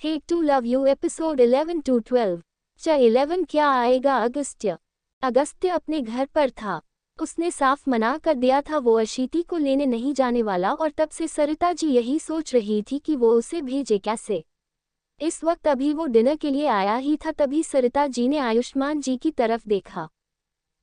Hate to love you episode 11 to 12। 11 क्या आएगा अगस्त्य। अगस्त्य अपने घर पर था। उसने साफ मना कर दिया था वो अशीति को लेने नहीं जाने वाला और तब से सरिता जी यही सोच रही थी कि वो उसे भेजे कैसे। इस वक्त अभी वो डिनर के लिए आया ही था तभी सरिता जी ने आयुष्मान जी की तरफ देखा।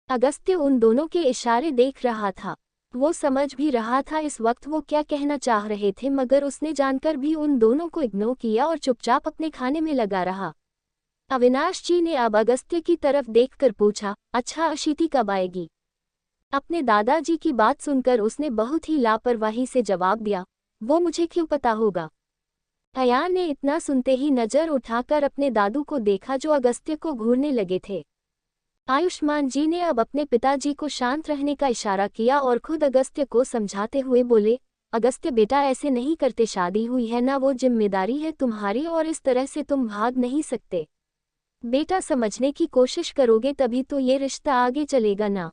अगस्त्य उन दोनों के इशारे देख रहा था। वो समझ भी रहा था इस वक्त वो क्या कहना चाह रहे थे मगर उसने जानकर भी उन दोनों को इग्नोर किया और चुपचाप अपने खाने में लगा रहा। अविनाश जी ने अब अगस्त्य की तरफ देखकर पूछा, अच्छा अशीति कब आएगी? अपने दादाजी की बात सुनकर उसने बहुत ही लापरवाही से जवाब दिया, वो मुझे क्यों पता होगा। अयान ने इतना सुनते ही नजर उठाकर अपने दादू को देखा जो अगस्त्य को घूरने लगे थे। आयुष्मान जी ने अब अपने पिताजी को शांत रहने का इशारा किया और खुद अगस्त्य को समझाते हुए बोले, अगस्त्य बेटा ऐसे नहीं करते, शादी हुई है ना, वो जिम्मेदारी है तुम्हारी और इस तरह से तुम भाग नहीं सकते। बेटा समझने की कोशिश करोगे तभी तो ये रिश्ता आगे चलेगा ना।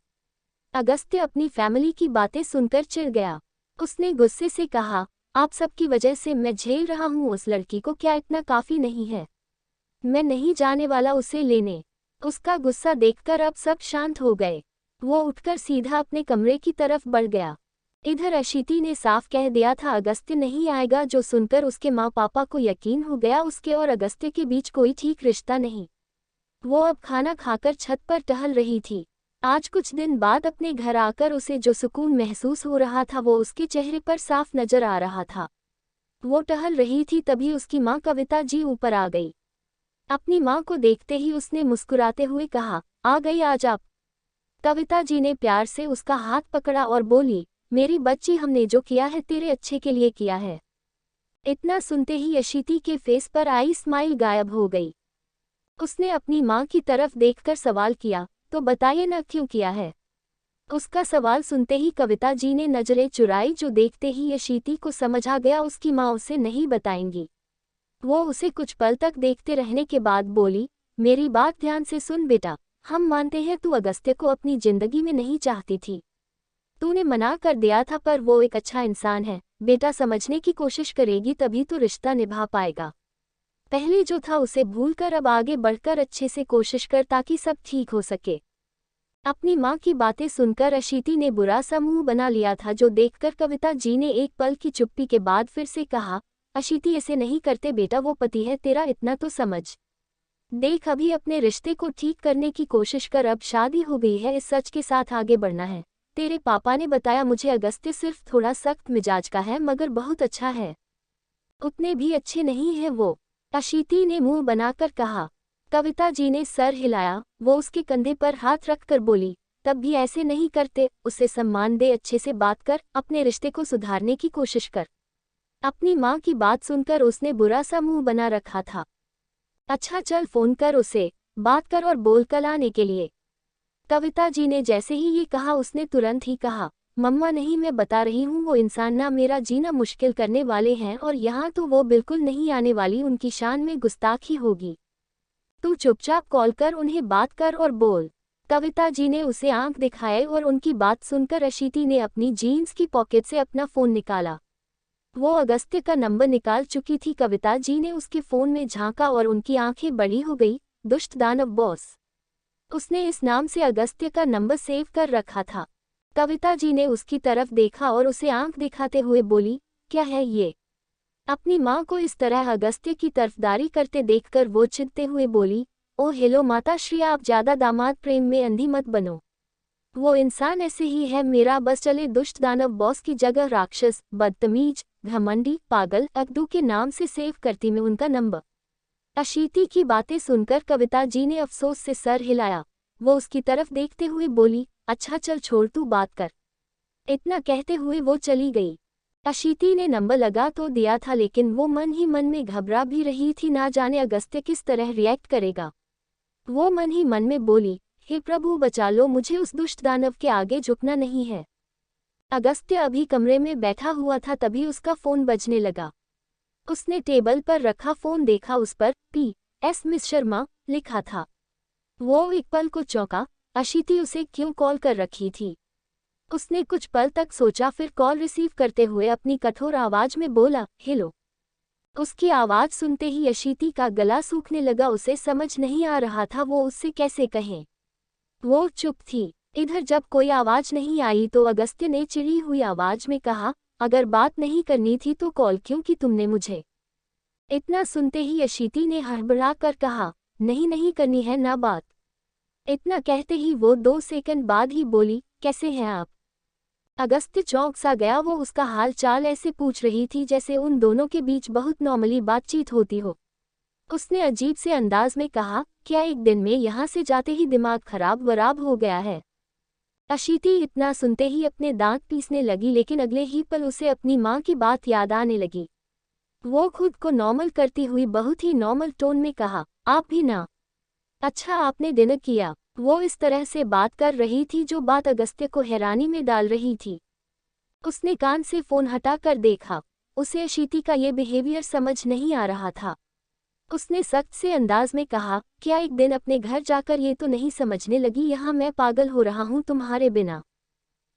अगस्त्य अपनी फैमिली की बातें सुनकर चिढ़ गया। उसने गुस्से से कहा, आप सबकी वजह से मैं झेल रहा हूँ उस लड़की को, क्या इतना काफी नहीं है? मैं नहीं जाने वाला उसे लेने। उसका गुस्सा देखकर अब सब शांत हो गए। वो उठकर सीधा अपने कमरे की तरफ बढ़ गया। इधर अशीति ने साफ कह दिया था अगस्त्य नहीं आएगा, जो सुनकर उसके माँ पापा को यकीन हो गया उसके और अगस्त्य के बीच कोई ठीक रिश्ता नहीं। वो अब खाना खाकर छत पर टहल रही थी। आज कुछ दिन बाद अपने घर आकर उसे जो सुकून महसूस हो रहा था वो उसके चेहरे पर साफ नजर आ रहा था। वो टहल रही थी तभी उसकी माँ कविता जी ऊपर आ गई। अपनी माँ को देखते ही उसने मुस्कुराते हुए कहा, आ गई आज आप। कविता जी ने प्यार से उसका हाथ पकड़ा और बोली, मेरी बच्ची हमने जो किया है तेरे अच्छे के लिए किया है। इतना सुनते ही अशीति के फेस पर आई स्माइल गायब हो गई। उसने अपनी माँ की तरफ देखकर सवाल किया, तो बताइए ना क्यों किया है। उसका सवाल सुनते ही कविता जी ने नजरें चुराई जो देखते ही अशीति को समझ आ गया उसकी माँ उसे नहीं बताएंगी। वो उसे कुछ पल तक देखते रहने के बाद बोली, मेरी बात ध्यान से सुन बेटा, हम मानते हैं तू अगस्त्य को अपनी जिंदगी में नहीं चाहती थी। तूने मना कर दिया था पर वो एक अच्छा इंसान है बेटा, समझने की कोशिश करेगी तभी तो रिश्ता निभा पाएगा। पहले जो था उसे भूलकर अब आगे बढ़कर अच्छे से कोशिश कर ताकि सब ठीक हो सके। अपनी माँ की बातें सुनकर अशीति ने बुरा सा मुंह बना लिया था जो देखकर कविता जी ने एक पल की चुप्पी के बाद फिर से कहा, अशीति ऐसे नहीं करते बेटा, वो पति है तेरा, इतना तो समझ। देख अभी अपने रिश्ते को ठीक करने की कोशिश कर, अब शादी हो गई है, इस सच के साथ आगे बढ़ना है। तेरे पापा ने बताया मुझे अगस्त्य सिर्फ थोड़ा सख्त मिजाज का है मगर बहुत अच्छा है। उतने भी अच्छे नहीं है वो, अशीति ने मुंह बनाकर कहा। कविता जी ने सर हिलाया। वो उसके कंधे पर हाथ रखकर बोली, तब भी ऐसे नहीं करते, उसे सम्मान दे, अच्छे से बात कर, अपने रिश्ते को सुधारने की कोशिश कर। अपनी माँ की बात सुनकर उसने बुरा सा मुंह बना रखा था। अच्छा चल फोन कर उसे, बात कर और बोल कल आने के लिए। कविता जी ने जैसे ही ये कहा उसने तुरंत ही कहा, मम्मा नहीं, मैं बता रही हूँ वो इंसान ना मेरा जीना मुश्किल करने वाले हैं और यहाँ तो वो बिल्कुल नहीं आने वाली, उनकी शान में गुस्ताखी होगी। तू चुपचाप कॉल कर, उन्हें बात कर और बोल। कविता जी ने उसे आंख दिखाए और उनकी बात सुनकर अशीति ने अपनी जीन्स की पॉकेट से अपना फोन निकाला। वो अगस्त्य का नंबर निकाल चुकी थी। कविता जी ने उसके फोन में झांका और उनकी आंखें बड़ी हो गई। दुष्ट दानव बॉस, उसने इस नाम से अगस्त्य का नंबर सेव कर रखा था। कविता जी ने उसकी तरफ देखा और उसे आंख दिखाते हुए बोली, क्या है ये? अपनी माँ को इस तरह अगस्त्य की तरफदारी करते देखकर वो चिढ़ते हुए बोली, ओ हेलो माताश्री, आप ज्यादा दामाद प्रेम में अंधी मत बनो। वो इंसान ऐसे ही है मेरा, बस चले। दुष्ट दानव बॉस की जगह राक्षस, बदतमीज, घमंडी, पागल, अगदू के नाम से सेव करती मैं उनका नंबर। अशीति की बातें सुनकर कविता जी ने अफसोस से सर हिलाया। वो उसकी तरफ देखते हुए बोली, अच्छा चल छोड़, तू बात कर। इतना कहते हुए वो चली गई। अशीति ने नंबर लगा तो दिया था लेकिन वो मन ही मन में घबरा भी रही थी, ना जाने अगस्त्य किस तरह रिएक्ट करेगा। वो मन ही मन में बोली, हे प्रभु बचा लो, मुझे उस दुष्ट दानव के आगे झुकना नहीं है। अगस्त्य अभी कमरे में बैठा हुआ था तभी उसका फोन बजने लगा। उसने टेबल पर रखा फोन देखा, उस पर PS मिस शर्मा लिखा था। वो एक पल को चौंका, अशीति उसे क्यों कॉल कर रखी थी। उसने कुछ पल तक सोचा, फिर कॉल रिसीव करते हुए अपनी कठोर आवाज में बोला, हेलो। उसकी आवाज़ सुनते ही अशीति का गला सूखने लगा। उसे समझ नहीं आ रहा था वो उससे कैसे कहे। वो चुप थी। इधर जब कोई आवाज़ नहीं आई तो अगस्त्य ने चिढ़ी हुई आवाज़ में कहा, अगर बात नहीं करनी थी तो कॉल क्यों की तुमने मुझे। इतना सुनते ही अशीति ने हड़बड़ा कर कहा, नहीं नहीं करनी है ना बात। इतना कहते ही वो 2 सेकंड बाद ही बोली, कैसे हैं आप। अगस्त्य चौंक सा गया। वो उसका हाल चाल ऐसे पूछ रही थी जैसे उन दोनों के बीच बहुत नॉर्मली बातचीत होती हो। उसने अजीब से अंदाज में कहा, क्या एक दिन में यहाँ से जाते ही दिमाग खराब वराब हो गया है। अशीति इतना सुनते ही अपने दांत पीसने लगी, लेकिन अगले ही पल उसे अपनी माँ की बात याद आने लगी। वो खुद को नॉर्मल करती हुई बहुत ही नॉर्मल टोन में कहा, आप भी ना। अच्छा आपने डिनर किया। वो इस तरह से बात कर रही थी जो बात अगस्त्य को हैरानी में डाल रही थी। उसने कान से फोन हटा कर देखा। उसे अशीति का ये बिहेवियर समझ नहीं आ रहा था। उसने सख्त से अंदाज में कहा, क्या एक दिन अपने घर जाकर ये तो नहीं समझने लगी यहाँ मैं पागल हो रहा हूँ तुम्हारे बिना।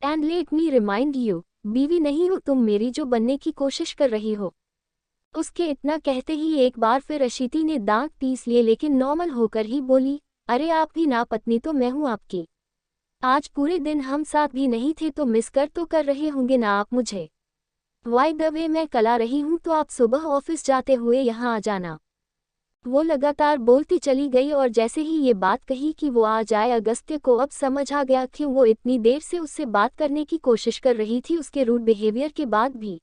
And let me remind you, बीवी नहीं हो तुम मेरी जो बनने की कोशिश कर रही हो। उसके इतना कहते ही एक बार फिर अशीति ने दांत पीस लिए, लेकिन नॉर्मल होकर ही बोली, अरे आप भी ना पत्नी तो मैं हूँ आपकी। आज पूरे दिन हम साथ भी नहीं थे तो मिस तो कर रहे होंगे ना आप मुझे। वाई द वे मैं कल आ रही हूँ तो आप सुबह ऑफिस जाते हुए यहाँ आ जाना। वो लगातार बोलती चली गई और जैसे ही ये बात कही कि वो आ जाए, अगस्त्य को अब समझ आ गया क्यों वो इतनी देर से उससे बात करने की कोशिश कर रही थी उसके रूड बिहेवियर के बाद भी।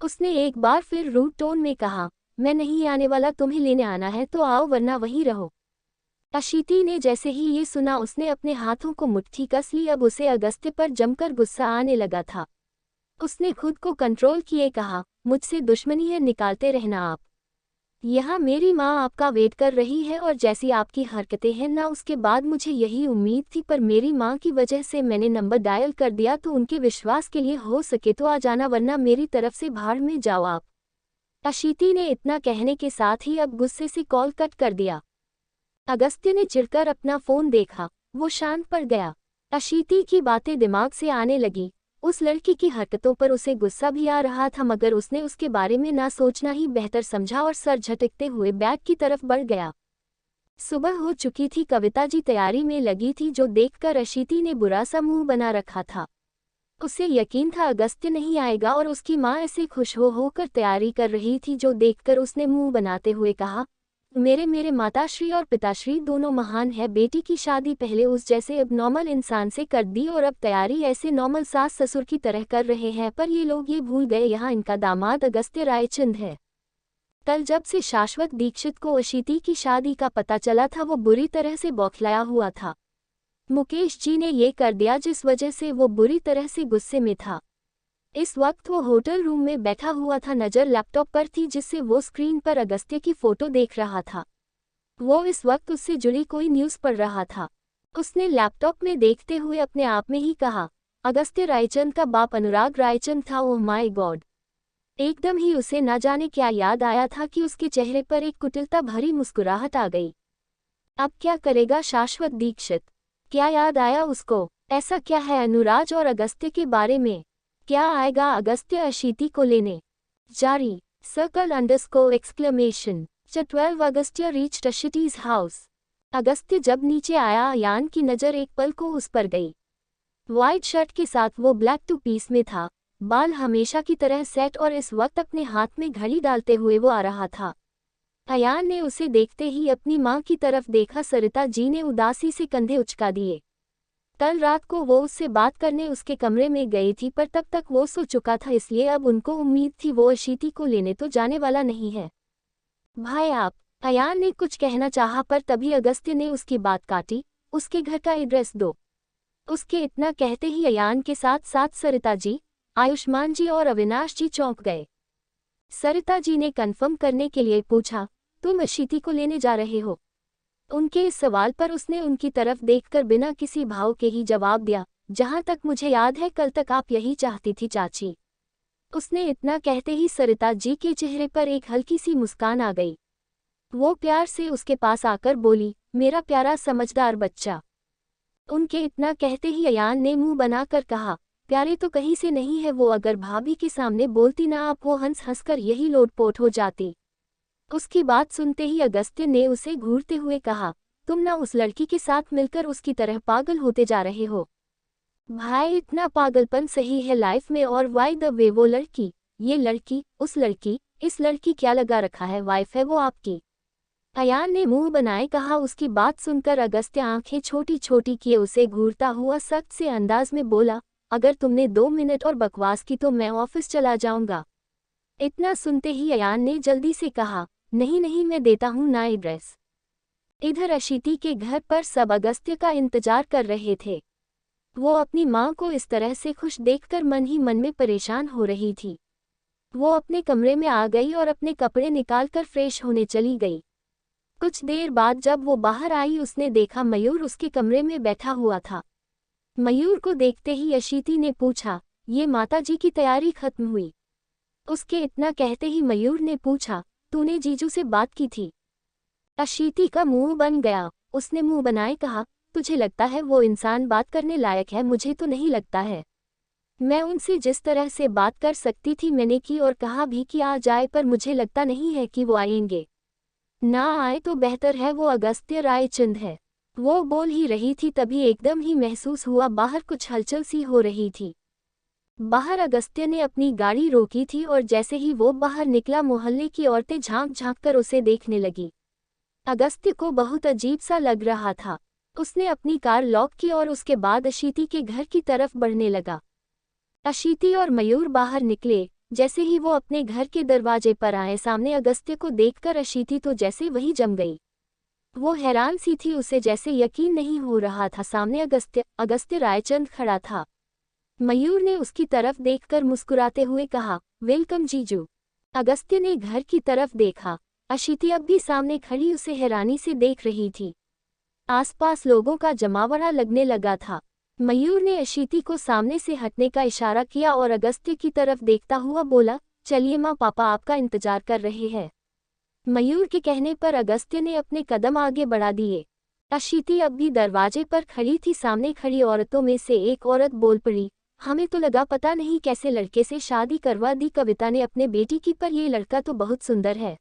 उसने एक बार फिर रूड टोन में कहा, मैं नहीं आने वाला, तुम्हें लेने आना है तो आओ वरना वहीं रहो। अशीति ने जैसे ही ये सुना उसने अपने हाथों को मुट्ठी कस ली। अब उसे अगस्त्य पर जमकर गुस्सा आने लगा था। उसने खुद को कंट्रोल किए कहा, मुझसे दुश्मनी है, निकालते रहना आप। यहाँ मेरी माँ आपका वेट कर रही है और जैसी आपकी हरकतें हैं ना उसके बाद मुझे यही उम्मीद थी, पर मेरी माँ की वजह से मैंने नंबर डायल कर दिया तो उनके विश्वास के लिए हो सके तो आ जाना वरना मेरी तरफ से भाड़ में जाओ आप। अशीति ने इतना कहने के साथ ही अब गुस्से से कॉल कट कर दिया। अगस्त्य ने चिढ़कर अपना फोन देखा। वो शांत पड़ गया। अशीति की बातें दिमाग से आने लगी। उस लड़की की हरकतों पर उसे गुस्सा भी आ रहा था, मगर उसने उसके बारे में ना सोचना ही बेहतर समझा और सर झटकते हुए बैग की तरफ बढ़ गया। सुबह हो चुकी थी। कविता जी तैयारी में लगी थी जो देखकर अशीति ने बुरा सा मुंह बना रखा था। उसे यकीन था अगस्त्य नहीं आएगा और उसकी माँ ऐसे खुश होकर तैयारी कर रही थी जो देखकर उसने मुंह बनाते हुए कहा, मेरे माताश्री और पिताश्री दोनों महान है। बेटी की शादी पहले उस जैसे अब नॉर्मल इंसान से कर दी और अब तैयारी ऐसे नॉर्मल सास ससुर की तरह कर रहे हैं, पर ये लोग ये भूल गए यहाँ इनका दामाद अगस्त्य रायचंद है। कल जब से शाश्वत दीक्षित को अशीति की शादी का पता चला था वो बुरी तरह से बौखलाया हुआ था। मुकेश जी ने ये कर दिया जिस वजह से वो बुरी तरह से गुस्से में था। इस वक्त वो होटल रूम में बैठा हुआ था। नज़र लैपटॉप पर थी जिससे वो स्क्रीन पर अगस्त्य की फोटो देख रहा था। वो इस वक्त उससे जुड़ी कोई न्यूज़ पढ़ रहा था। उसने लैपटॉप में देखते हुए अपने आप में ही कहा, अगस्त्य रायचंद का बाप अनुराग रायचंद था। Oh my God. एकदम ही उसे न जाने क्या याद आया था कि उसके चेहरे पर एक कुटिलता भरी मुस्कुराहट आ गई। अब क्या करेगा शाश्वत दीक्षित। क्या याद आया उसको। ऐसा क्या है अनुराग और अगस्त्य के बारे में। क्या आएगा अगस्त्य अशीति को लेने। जारी circle underscore exclamation 12 Agastya reached Ashiti's house. Agastya जब नीचे आया अयान की नज़र एक पल को उस पर गई। वाइट शर्ट के साथ वो ब्लैक टू पीस में था। बाल हमेशा की तरह सेट और इस वक्त अपने हाथ में घड़ी डालते हुए वो आ रहा था। अयान ने उसे देखते ही अपनी माँ की तरफ देखा। सरिता जी ने उदासी से कंधे उचका दिए। कल रात को वो उससे बात करने उसके कमरे में गई थी, पर तब तक वो सो चुका था, इसलिए अब उनको उम्मीद थी वो अशीति को लेने तो जाने वाला नहीं है। भाई आप। अयान ने कुछ कहना चाहा पर तभी अगस्त्य ने उसकी बात काटी। उसके घर का एड्रेस दो। उसके इतना कहते ही अयान के साथ साथ सरिता जी, आयुष्मान जी और अविनाश जी चौंक गए। सरिता जी ने कन्फर्म करने के लिए पूछा, तुम अशीति को लेने जा रहे हो। उनके इस सवाल पर उसने उनकी तरफ देखकर बिना किसी भाव के ही जवाब दिया, जहां तक मुझे याद है कल तक आप यही चाहती थी चाची। उसने इतना कहते ही सरिता जी के चेहरे पर एक हल्की सी मुस्कान आ गई। वो प्यार से उसके पास आकर बोली, मेरा प्यारा समझदार बच्चा। उनके इतना कहते ही अयान ने मुंह बनाकर कहा, प्यारे तो कहीं से नहीं है वो, अगर भाभी के सामने बोलती ना आप, वो हंस हंसकर यही लोटपोट हो जाती। उसकी बात सुनते ही अगस्त्य ने उसे घूरते हुए कहा, तुम ना उस लड़की के साथ मिलकर उसकी तरह पागल होते जा रहे हो। भाई इतना पागलपन सही है लाइफ में, और वाई द वे वो लड़की, ये लड़की, उस लड़की, इस लड़की क्या लगा रखा है, वाइफ है वो आपकी। अयान ने मुंह बनाए कहा। उसकी बात सुनकर अगस्त्य आंखें छोटी छोटी किए उसे घूरता हुआ सख्त से अंदाज में बोला, अगर तुमने 2 मिनट और बकवास की तो मैं ऑफिस चला जाऊंगा। इतना सुनते ही अयान ने जल्दी से कहा, नहीं नहीं मैं देता हूँ नया ड्रेस। इधर अशीति के घर पर सब अगस्त्य का इंतजार कर रहे थे। वो अपनी माँ को इस तरह से खुश देखकर मन ही मन में परेशान हो रही थी। वो अपने कमरे में आ गई और अपने कपड़े निकालकर फ्रेश होने चली गई। कुछ देर बाद जब वो बाहर आई उसने देखा मयूर उसके कमरे में बैठा हुआ था। मयूर को देखते ही अशीति ने पूछा, ये माताजी की तैयारी खत्म हुई? उसके इतना कहते ही मयूर ने पूछा, तूने जीजू से बात की थी? अशीति का मुंह बन गया। उसने मुंह बनाए कहा, तुझे लगता है वो इंसान बात करने लायक है? मुझे तो नहीं लगता है। मैं उनसे जिस तरह से बात कर सकती थी मैंने की और कहा भी कि आ जाए, पर मुझे लगता नहीं है कि वो आएंगे। ना आए तो बेहतर है, वो अगस्त्य रायचंद है। वो बोल ही रही थी तभी एकदम ही महसूस हुआ बाहर कुछ हलचल सी हो रही थी। बाहर अगस्त्य ने अपनी गाड़ी रोकी थी और जैसे ही वो बाहर निकला मोहल्ले की औरतें झांक झांक कर उसे देखने लगी। अगस्त्य को बहुत अजीब सा लग रहा था। उसने अपनी कार लॉक की और उसके बाद अशीति के घर की तरफ बढ़ने लगा। अशीति और मयूर बाहर निकले। जैसे ही वो अपने घर के दरवाजे पर आए सामने अगस्त्य को देखकर अशीति तो जैसे वही जम गई। वो हैरान सी थी, उसे जैसे यकीन नहीं हो रहा था सामने अगस्त्य रायचंद खड़ा था। मयूर ने उसकी तरफ देखकर मुस्कुराते हुए कहा, वेलकम जीजू। अगस्त्य ने घर की तरफ देखा। अशीति अब भी सामने खड़ी उसे हैरानी से देख रही थी। आसपास लोगों का जमावड़ा लगने लगा था। मयूर ने अशीति को सामने से हटने का इशारा किया और अगस्त्य की तरफ देखता हुआ बोला, चलिए माँ पापा आपका इंतजार कर रहे हैं। मयूर के कहने पर अगस्त्य ने अपने कदम आगे बढ़ा दिए। अशीति अब भी दरवाजे पर खड़ी थी। सामने खड़ी औरतों में से एक औरत बोल पड़ी, हमें तो लगा पता नहीं कैसे लड़के से शादी करवा दी कविता ने अपने बेटी की, पर ये लड़का तो बहुत सुंदर है,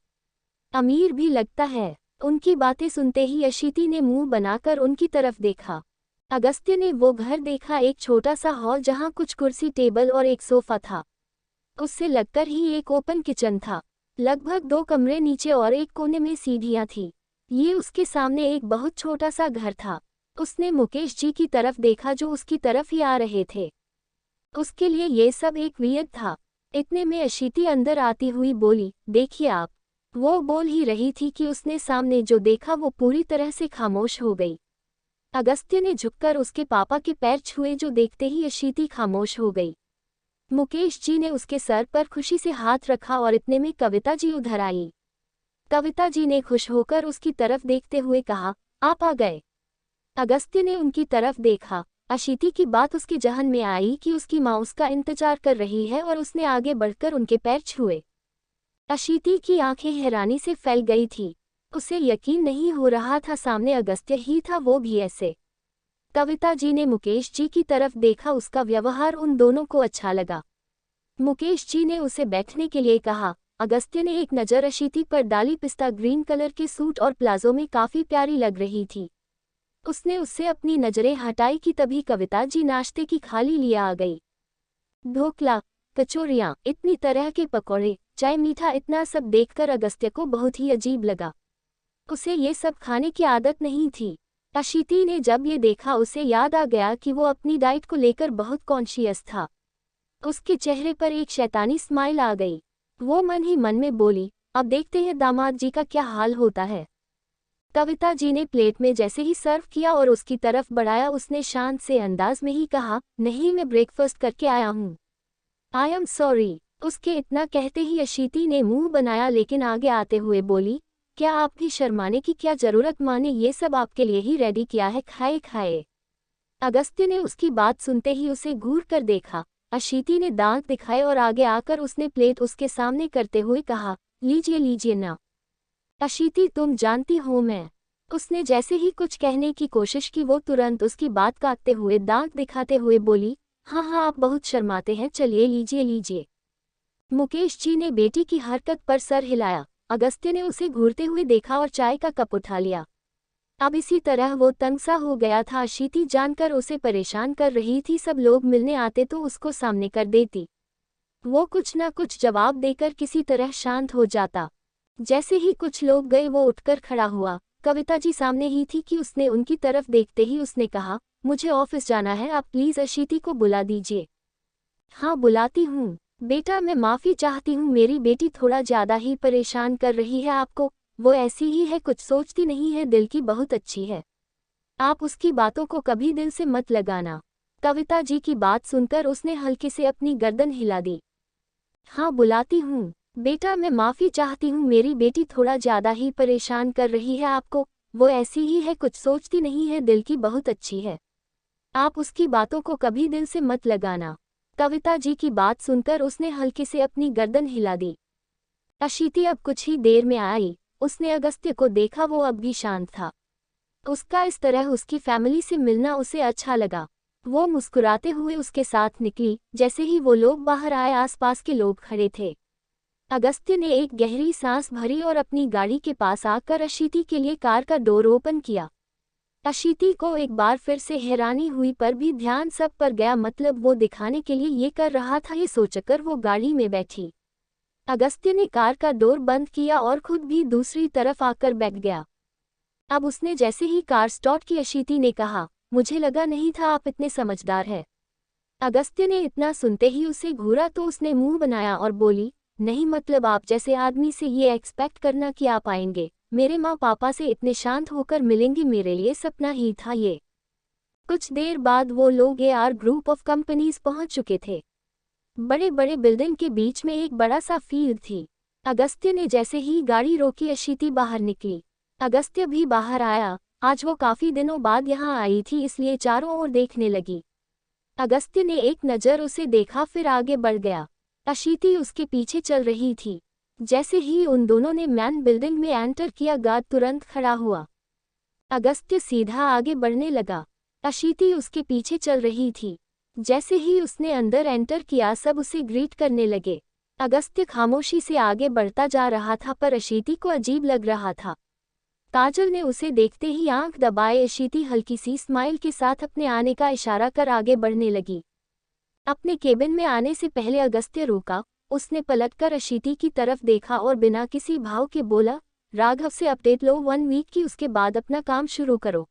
अमीर भी लगता है। उनकी बातें सुनते ही अशीति ने मुंह बनाकर उनकी तरफ देखा। अगस्त्य ने वो घर देखा, एक छोटा सा हॉल जहां कुछ कुर्सी टेबल और एक सोफा था। उससे लगकर ही एक ओपन किचन था। लगभग 2 कमरे नीचे और एक कोने में सीढ़ियां थी। ये उसके सामने एक बहुत छोटा सा घर था। उसने मुकेश जी की तरफ देखा जो उसकी तरफ ही आ रहे थे। उसके लिए ये सब एक वियर्ड था। इतने में अशीति अंदर आती हुई बोली, देखिए आप। वो बोल ही रही थी कि उसने सामने जो देखा वो पूरी तरह से खामोश हो गई। अगस्त्य ने झुककर उसके पापा के पैर छुए जो देखते ही अशीति खामोश हो गई। मुकेश जी ने उसके सर पर खुशी से हाथ रखा और इतने में कविता जी उधर आई। कविता जी ने खुश होकर उसकी तरफ देखते हुए कहा, आप आ गए। अगस्त्य ने उनकी तरफ देखा। अशीति की बात उसके जहन में आई कि उसकी माँ उसका इंतजार कर रही है और उसने आगे बढ़कर उनके पैर छुए। अशीति की आंखें हैरानी से फैल गई थी। उसे यकीन नहीं हो रहा था सामने अगस्त्य ही था, वो भी ऐसे। कविता जी ने मुकेश जी की तरफ देखा। उसका व्यवहार उन दोनों को अच्छा लगा। मुकेश जी ने उसे बैठने के लिए कहा। अगस्त्य ने एक नज़र अशीति पर डाली। पिस्ता ग्रीन कलर के सूट और प्लाजो में काफ़ी प्यारी लग रही थी। उसने उससे अपनी नज़रें हटाई कि तभी कविता जी नाश्ते की थाली लिए आ गई। ढोकला, कचौरियाँ, इतनी तरह के पकौड़े, चाय, मीठा, इतना सब देखकर अगस्त्य को बहुत ही अजीब लगा। उसे ये सब खाने की आदत नहीं थी। अशीति ने जब ये देखा उसे याद आ गया कि वो अपनी डाइट को लेकर बहुत कॉन्शियस था। उसके चेहरे पर एक शैतानी स्माइल आ गई। वो मन ही मन में बोली, अब देखते हैं दामाद जी का क्या हाल होता है। कविता जी ने प्लेट में जैसे ही सर्व किया और उसकी तरफ बढ़ाया उसने शांत से अंदाज में ही कहा, नहीं मैं ब्रेकफास्ट करके आया हूँ। I am sorry. उसके इतना कहते ही अशीति ने मुंह बनाया लेकिन आगे आते हुए बोली, क्या आप भी शर्माने की क्या जरूरत, माने ये सब आपके लिए ही रेडी किया है, खाए खाए। अगस्त्य ने उसकी बात सुनते ही उसे घूर कर देखा। अशीति ने दांत दिखाए और आगे आकर उसने प्लेट उसके सामने करते हुए कहा, लीजिए लीजिए ना। अशीति तुम जानती हो मैं। उसने जैसे ही कुछ कहने की कोशिश की वो तुरंत उसकी बात काटते हुए दांत दिखाते हुए बोली, हाँ हाँ, आप बहुत शर्माते हैं, चलिए लीजिए लीजिए। मुकेश जी ने बेटी की हरकत पर सर हिलाया। अगस्त्य ने उसे घूरते हुए देखा और चाय का कप उठा लिया। अब इसी तरह वो तंग सा हो गया था। अशीति जानकर उसे परेशान कर रही थी। सब लोग मिलने आते तो उसको सामने कर देती। वो कुछ न कुछ जवाब देकर किसी तरह शांत हो जाता। जैसे ही कुछ लोग गए वो उठकर खड़ा हुआ। कविता जी सामने ही थी कि उसने उनकी तरफ देखते ही उसने कहा, मुझे ऑफिस जाना है, आप प्लीज अशीति को बुला दीजिए। हाँ बुलाती हूँ। बेटा मैं माफ़ी चाहती हूँ, मेरी बेटी थोड़ा ज़्यादा ही परेशान कर रही है आपको। वो ऐसी ही है, कुछ सोचती नहीं है, दिल की बहुत अच्छी है। आप उसकी बातों को कभी दिल से मत लगाना। कविता जी की बात सुनकर उसने हल्के से अपनी गर्दन हिला दी। हाँ बुलाती हूँ। बेटा मैं माफ़ी चाहती हूँ, मेरी बेटी थोड़ा ज़्यादा ही परेशान कर रही है आपको। वो ऐसी ही है, कुछ सोचती नहीं है, दिल की बहुत अच्छी है। आप उसकी बातों को कभी दिल से मत लगाना। कविता जी की बात सुनकर उसने हल्के से अपनी गर्दन हिला दी। अशीति अब कुछ ही देर में आई। उसने अगस्त्य को देखा, वो अब भी शांत था। उसका इस तरह उसकी फैमिली से मिलना उसे अच्छा लगा। वो मुस्कुराते हुए उसके साथ निकली। जैसे ही वो लोग बाहर आए आसपास के लोग खड़े थे। अगस्त्य ने एक गहरी सांस भरी और अपनी गाड़ी के पास आकर अशीति के लिए कार का डोर ओपन किया। अशीति को एक बार फिर से हैरानी हुई, पर भी ध्यान सब पर गया। मतलब वो दिखाने के लिए ये कर रहा था, ये सोचकर वो गाड़ी में बैठी। अगस्त्य ने कार का डोर बंद किया और खुद भी दूसरी तरफ आकर बैठ गया। अब उसने जैसे ही कार स्टार्ट की, अशीति ने कहा, मुझे लगा नहीं था आप इतने समझदार हैं। अगस्त्य ने इतना सुनते ही उसे घूरा तो उसने मुंह बनाया और बोली, नहीं मतलब आप जैसे आदमी से ये एक्सपेक्ट करना कि आप आएंगे, मेरे माँ पापा से इतने शांत होकर मिलेंगे, मेरे लिए सपना ही था ये। कुछ देर बाद वो लोग AR ग्रुप ऑफ कंपनीज पहुंच चुके थे। बड़े बड़े बिल्डिंग के बीच में एक बड़ा सा फील्ड थी। अगस्त्य ने जैसे ही गाड़ी रोकी, अशीति बाहर निकली। अगस्त्य भी बाहर आया। आज वो काफी दिनों बाद यहाँ आई थी, इसलिए चारों ओर देखने लगी। अगस्त्य ने एक नज़र उसे देखा, फिर आगे बढ़ गया। अशीति उसके पीछे चल रही थी। जैसे ही उन दोनों ने मैन बिल्डिंग में एंटर किया, गार्ड तुरंत खड़ा हुआ। अगस्त्य सीधा आगे बढ़ने लगा। अशीति उसके पीछे चल रही थी। जैसे ही उसने अंदर एंटर किया, सब उसे ग्रीट करने लगे। अगस्त्य खामोशी से आगे बढ़ता जा रहा था, पर अशीति को अजीब लग रहा था। काजल ने उसे देखते ही आंख दबाए। अशीति हल्की सी स्माइल के साथ अपने आने का इशारा कर आगे बढ़ने लगी। अपने केबिन में आने से पहले अगस्त्य रुका। उसने पलटकर अशीति की तरफ देखा और बिना किसी भाव के बोला, राघव से अपडेट लो 1 वीक की, उसके बाद अपना काम शुरू करो।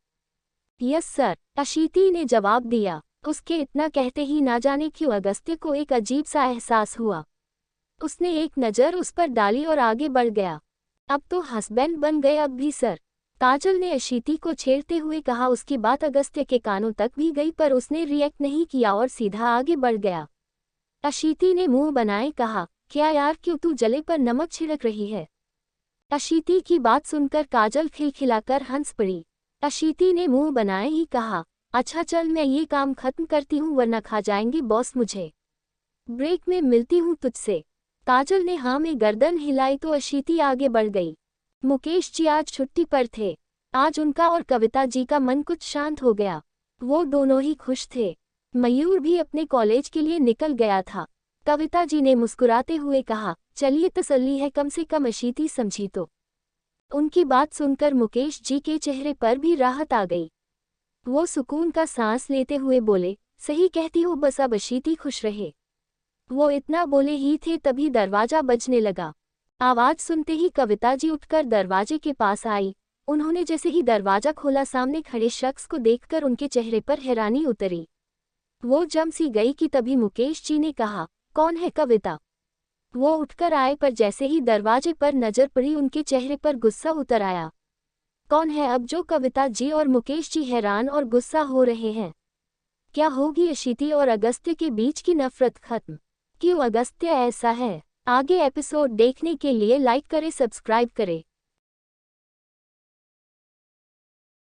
यस सर, अशीति ने जवाब दिया। उसके इतना कहते ही ना जाने क्यों अगस्त्य को एक अजीब सा एहसास हुआ। उसने एक नज़र उस पर डाली और आगे बढ़ गया। अब तो हस्बैंड बन गए अब भी सर, काजल ने अशीति को छेड़ते हुए कहा। उसकी बात अगस्त्य के कानों तक भी गई, पर उसने रिएक्ट नहीं किया और सीधा आगे बढ़ गया। अशीति ने मुंह बनाए कहा, क्या यार, क्यों तू जले पर नमक छिड़क रही है? अशीति की बात सुनकर काजल खिलखिलाकर हंस पड़ी। अशीति ने मुंह बनाए ही कहा, अच्छा चल मैं ये काम खत्म करती हूँ, वरना खा जाएंगे बॉस मुझे। ब्रेक में मिलती हूँ तुझसे। काजल ने हाँ में गर्दन हिलाई तो अशीति आगे बढ़ गई। मुकेश जी आज छुट्टी पर थे। आज उनका और कविता जी का मन कुछ शांत हो गया। वो दोनों ही खुश थे। मयूर भी अपने कॉलेज के लिए निकल गया था। कविता जी ने मुस्कुराते हुए कहा, चलिए तसल्ली है, कम से कम अशीति समझी तो। उनकी बात सुनकर मुकेश जी के चेहरे पर भी राहत आ गई। वो सुकून का सांस लेते हुए बोले, सही कहती हो, बस अब अशीति खुश रहे। वो इतना बोले ही थे तभी दरवाजा बजने लगा। आवाज सुनते ही कविता जी उठकर दरवाजे के पास आई। उन्होंने जैसे ही दरवाजा खोला, सामने खड़े शख्स को देखकर उनके चेहरे पर हैरानी उतरी। वो जम सी गई कि तभी मुकेश जी ने कहा, कौन है कविता? वो उठकर आए, पर जैसे ही दरवाजे पर नजर पड़ी, उनके चेहरे पर गुस्सा उतर आया। कौन है अब जो कविता जी और मुकेश जी हैरान और गुस्सा हो रहे हैं? क्या होगी अशीति और अगस्त्य के बीच की नफरत खत्म? क्यों अगस्त्य ऐसा है? आगे एपिसोड देखने के लिए लाइक करें, सब्सक्राइब करें।